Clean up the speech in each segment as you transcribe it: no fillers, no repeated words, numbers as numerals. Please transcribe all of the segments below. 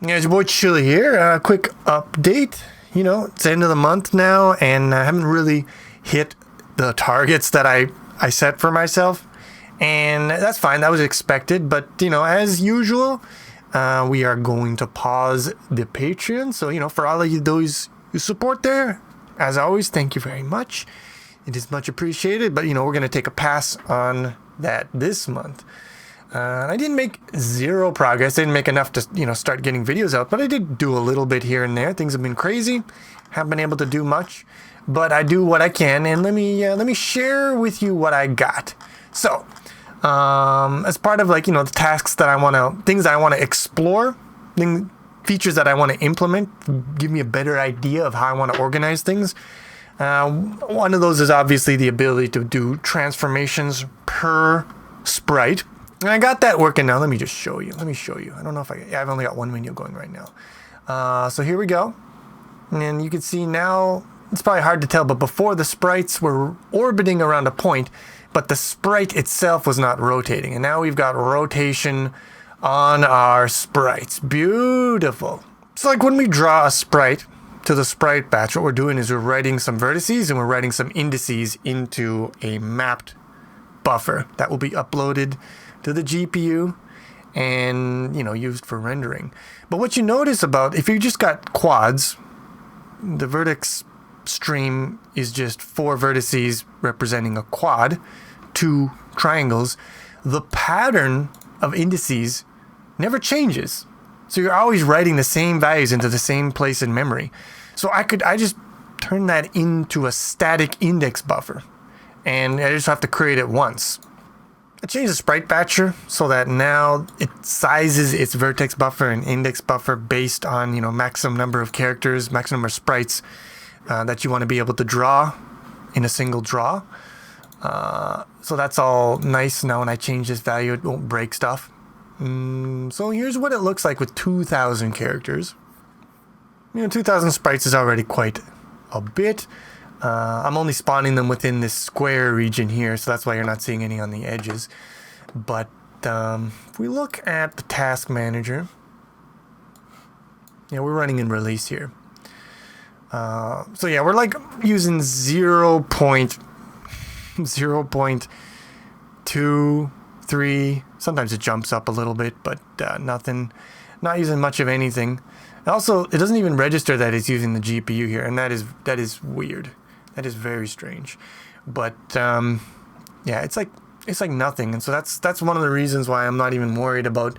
Yeah, it's your boy Chili here. Quick update. You know, it's the end of the month now, and I haven't really hit the targets that I set for myself. And that's fine. That was expected. But, you know, as usual, we are going to pause the Patreon. So, you know, for all of you, those who support there, as always, thank you very much. It is much appreciated. But, you know, we're going to take a pass on that this month. I didn't make zero progress. I didn't make enough to, you know, start getting videos out, but I did do a little bit here and there. Things have been crazy. Haven't been able to do much, but I do what I can. And let me share with you what I got. So, as part of, like, you know, the tasks that I want to, things that I want to explore, features that I want to implement, give me a better idea of how I want to organize things. One of those is obviously the ability to do transformations per sprite. And I got that working now. Let me just show you. Let me show you. I don't know if I've only got one window going right now. So here we go. And you can see now, it's probably hard to tell, but before the sprites were orbiting around a point, but the sprite itself was not rotating. And now we've got rotation on our sprites. Beautiful. So like when we draw a sprite to the sprite batch, what we're doing is we're writing some vertices and we're writing some indices into a mapped buffer that will be uploaded to the GPU and, you know, used for rendering. But what you notice about, if you just got quads, the vertex stream is just 4 vertices representing a quad, 2 triangles. The pattern of indices never changes. So you're always writing the same values into the same place in memory. So I just turn that into a static index buffer, and I just have to create it once. I changed the sprite batcher so that now it sizes its vertex buffer and index buffer based on, you know, maximum number of characters, maximum number of sprites that you want to be able to draw in a single draw. So that's all nice. Now when I change this value, it won't break stuff. So here's what it looks like with 2,000 characters. You know, 2,000 sprites is already quite a bit. I'm only spawning them within this square region here, so that's why you're not seeing any on the edges. But if we look at the task manager, yeah, we're running in release here. So yeah, we're like using 0.23. Sometimes it jumps up a little bit, but nothing. Not using much of anything. Also, it doesn't even register that it's using the GPU here, and that is weird. That is very strange. But yeah, it's like nothing. And so that's one of the reasons why I'm not even worried about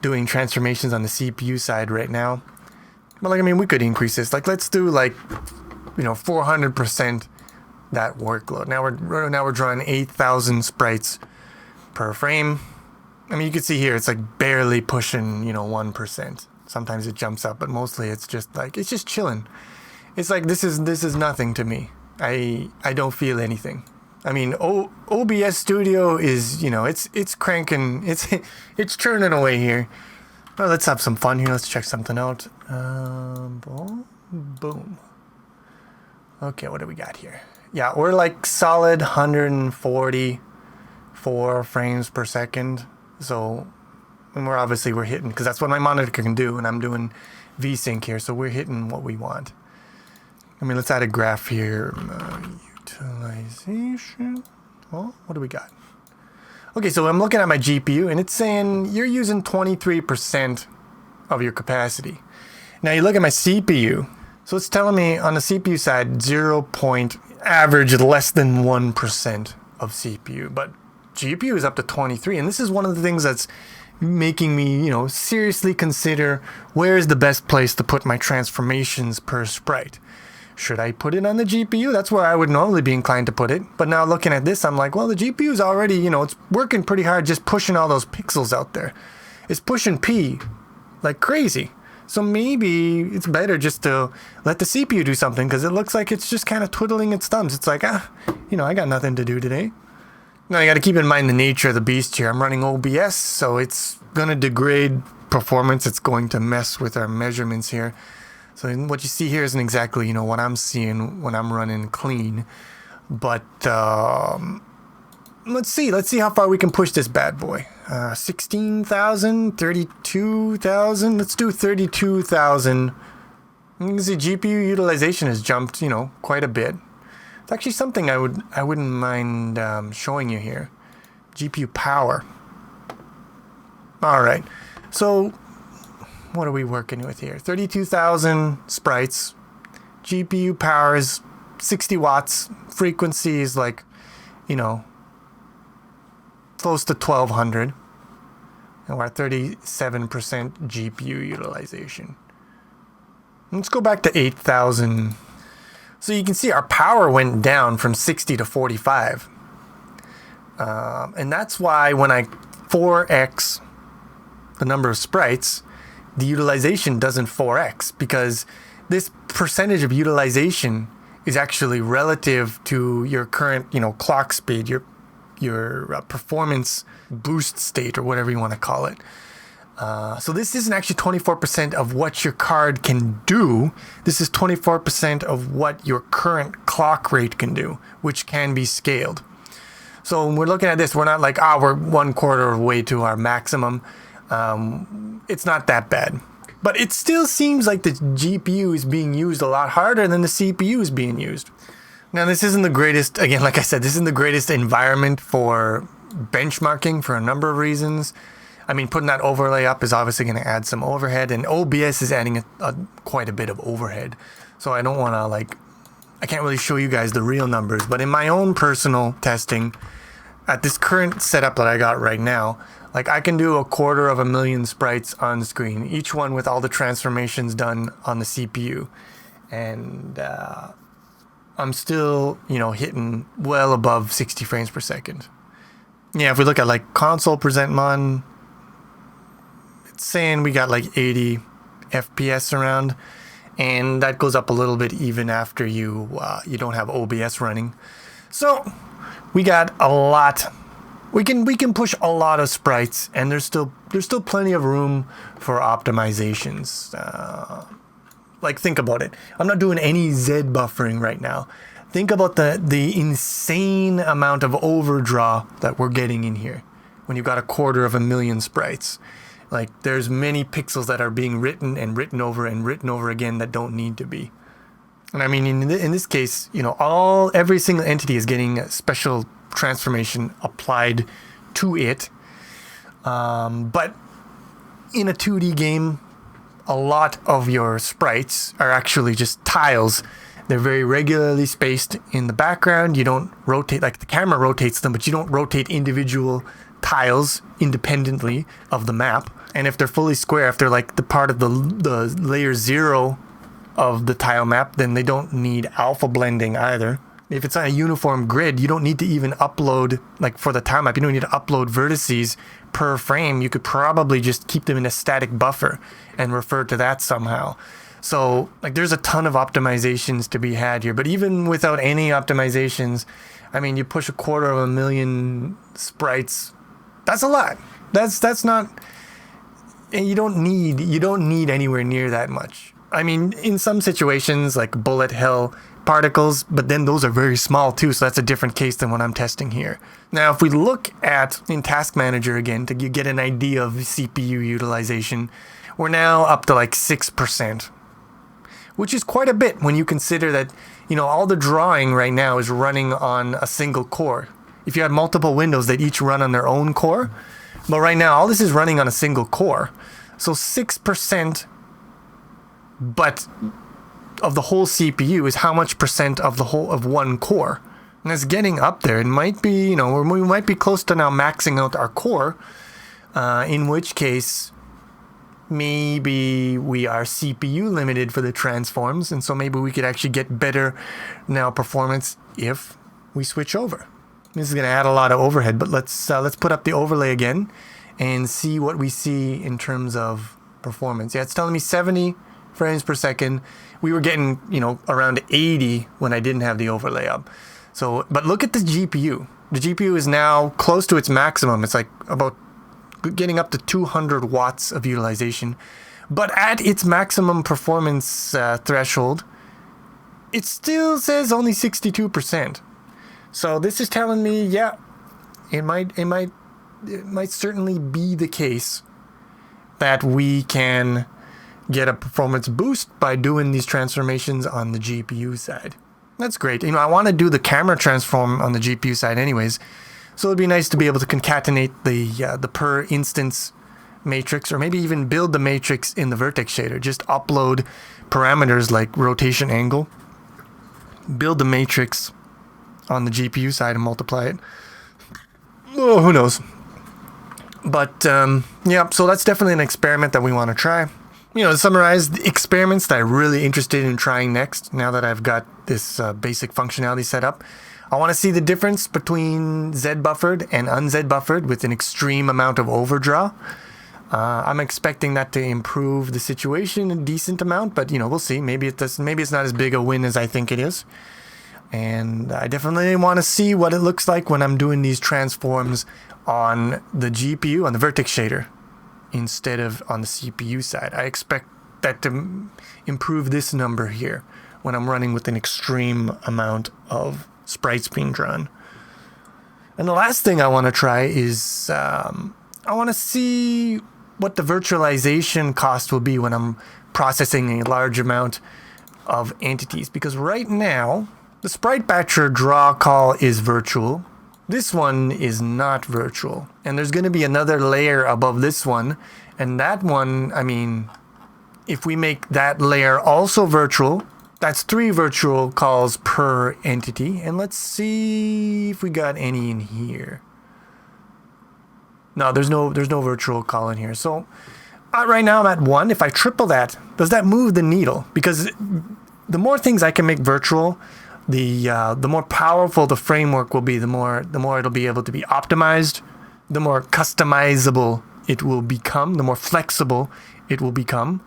doing transformations on the CPU side right now. But like, I mean, we could increase this. Like, let's do like, you know, 400% that workload. Now we're drawing 8,000 sprites per frame. I mean, you can see here it's like barely pushing, you know, 1%. Sometimes it jumps up, but mostly it's just like, it's just chilling. It's like this is nothing to me. I don't feel anything. I mean, OBS Studio is, you know, it's cranking, it's churning away here. Well, let's have some fun here. Let's check something out. Boom. Okay, what do we got here? Yeah, we're like solid 144 frames per second. So, and we're hitting, because that's what my monitor can do, and I'm doing VSync here, so we're hitting what we want. I mean, let's add a graph here. Utilization. Well, what do we got? Okay, so I'm looking at my GPU, and it's saying you're using 23% of your capacity. Now you look at my CPU. So it's telling me on the CPU side, average less than 1% of CPU. But GPU is up to 23, and this is one of the things that's making me, you know, seriously consider where is the best place to put my transformations per sprite. Should I put it on the GPU? That's where I would normally be inclined to put it. But now looking at this, I'm like, well, the GPU is already, you know, it's working pretty hard just pushing all those pixels out there. It's pushing P like crazy. So maybe it's better just to let the CPU do something, because it looks like it's just kind of twiddling its thumbs. It's like, you know, I got nothing to do today. Now you got to keep in mind the nature of the beast here. I'm running OBS, so it's going to degrade performance. It's going to mess with our measurements here. So what you see here isn't exactly, you know, what I'm seeing when I'm running clean. But let's see how far we can push this bad boy. 16,000, 32,000. Let's do 32,000. You can see GPU utilization has jumped, quite a bit. It's actually something I wouldn't mind showing you here. GPU power. All right. So what are we working with here? 32,000 sprites. GPU power is 60 watts. Frequency is like, close to 1200. And we're at 37% GPU utilization. Let's go back to 8,000. So you can see our power went down from 60 to 45. And that's why when I 4x the number of sprites, the utilization doesn't 4x, because this percentage of utilization is actually relative to your current, clock speed, your performance boost state, or whatever you want to call it. So this isn't actually 24% of what your card can do. This is 24% of what your current clock rate can do, which can be scaled. So when we're looking at this, we're not like, we're 1/4 of the way to our maximum. It's not that bad. But it still seems like the GPU is being used a lot harder than the CPU is being used. Now, this isn't the greatest, again, like I said, this isn't the greatest environment for benchmarking for a number of reasons. I mean, putting that overlay up is obviously going to add some overhead, and OBS is adding quite a bit of overhead. So I don't want to, I can't really show you guys the real numbers, but in my own personal testing, at this current setup that I got right now, I can do 250,000 sprites on the screen, each one with all the transformations done on the CPU. And I'm still, hitting well above 60 frames per second. Yeah, if we look at console present mon, it's saying we got 80 FPS around, and that goes up a little bit even after you don't have OBS running. So we got a lot. We can push a lot of sprites, and there's still plenty of room for optimizations. Think about it. I'm not doing any Z buffering right now. Think about the insane amount of overdraw that we're getting in here when you've got 250,000 sprites. There's many pixels that are being written and written over and written over again that don't need to be. And I mean, in this case, every single entity is getting a special transformation applied to it. But in a 2D game, a lot of your sprites are actually just tiles. They're very regularly spaced in the background. You don't rotate, the camera rotates them, but you don't rotate individual tiles independently of the map. And if they're fully square, if they're the part of the layer 0 of the tile map, then they don't need alpha blending either. If it's on a uniform grid, you don't need to even upload, for the tile map, you don't need to upload vertices per frame. You could probably just keep them in a static buffer and refer to that somehow. So there's a ton of optimizations to be had here. But even without any optimizations, I mean, you push 250,000 sprites. That's a lot. That's not, and you don't need anywhere near that much. I mean, in some situations like bullet hell particles, but then those are very small too, so that's a different case than what I'm testing here. Now, if we look at in Task Manager again to get an idea of CPU utilization, we're now up to 6%, which is quite a bit when you consider that, all the drawing right now is running on a single core. If you had multiple windows, they'd each run on their own core, but right now all this is running on a single core. So 6%, but of the whole CPU is how much percent of the whole of one core. And it's getting up there. It might be, we might be close to now maxing out our core, in which case maybe we are CPU limited for the transforms, and so maybe we could actually get better now performance if we switch over. This is going to add a lot of overhead, but let's put up the overlay again and see what we see in terms of performance. Yeah, it's telling me 70 frames per second. We were getting, around 80 when I didn't have the overlay up. So, but look at the GPU. The GPU is now close to its maximum. It's about getting up to 200 watts of utilization. But at its maximum performance threshold, it still says only 62%. So this is telling me, yeah, it might it might certainly be the case that we can get a performance boost by doing these transformations on the GPU side. That's great. I want to do the camera transform on the GPU side anyways, so it'd be nice to be able to concatenate the per instance matrix, or maybe even build the matrix in the vertex shader. Just upload parameters like rotation angle, build the matrix on the GPU side and multiply it. Oh, who knows? But yeah, so that's definitely an experiment that we want to try. To summarize the experiments that I'm really interested in trying next, now that I've got this basic functionality set up, I want to see the difference between Z-buffered and un-Z-buffered with an extreme amount of overdraw. I'm expecting that to improve the situation a decent amount, but we'll see. Maybe it doesn't. Maybe it's not as big a win as I think it is. And I definitely want to see what it looks like when I'm doing these transforms on the GPU, on the vertex shader, instead of on the CPU side. I expect that to improve this number here when I'm running with an extreme amount of sprites being drawn. And the last thing I want to try is I want to see what the virtualization cost will be when I'm processing a large amount of entities. Because right now, the Sprite batcher draw call is virtual. This one is not virtual. And there's going to be another layer above this one. And that one, if we make that layer also virtual, that's 3 virtual calls per entity. And let's see if we got any in here. No, there's no virtual call in here. So right now I'm at 1. If I triple that, does that move the needle? Because the more things I can make virtual, the more powerful the framework will be, the more it'll be able to be optimized, the more customizable it will become, the more flexible it will become.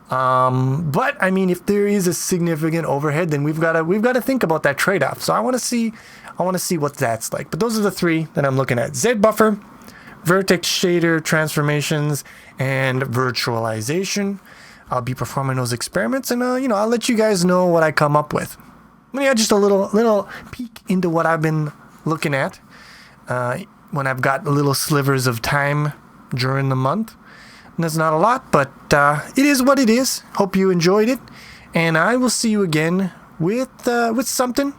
But if there is a significant overhead, then we've got to think about that trade-off. So I want to see what that's like. But those are the 3 that I'm looking at: Z-buffer, vertex shader transformations, and virtualization. I'll be performing those experiments, and I'll let you guys know what I come up with. Yeah, just a little peek into what I've been looking at when I've got little slivers of time during the month. And that's not a lot, but it is what it is. Hope you enjoyed it, and I will see you again with something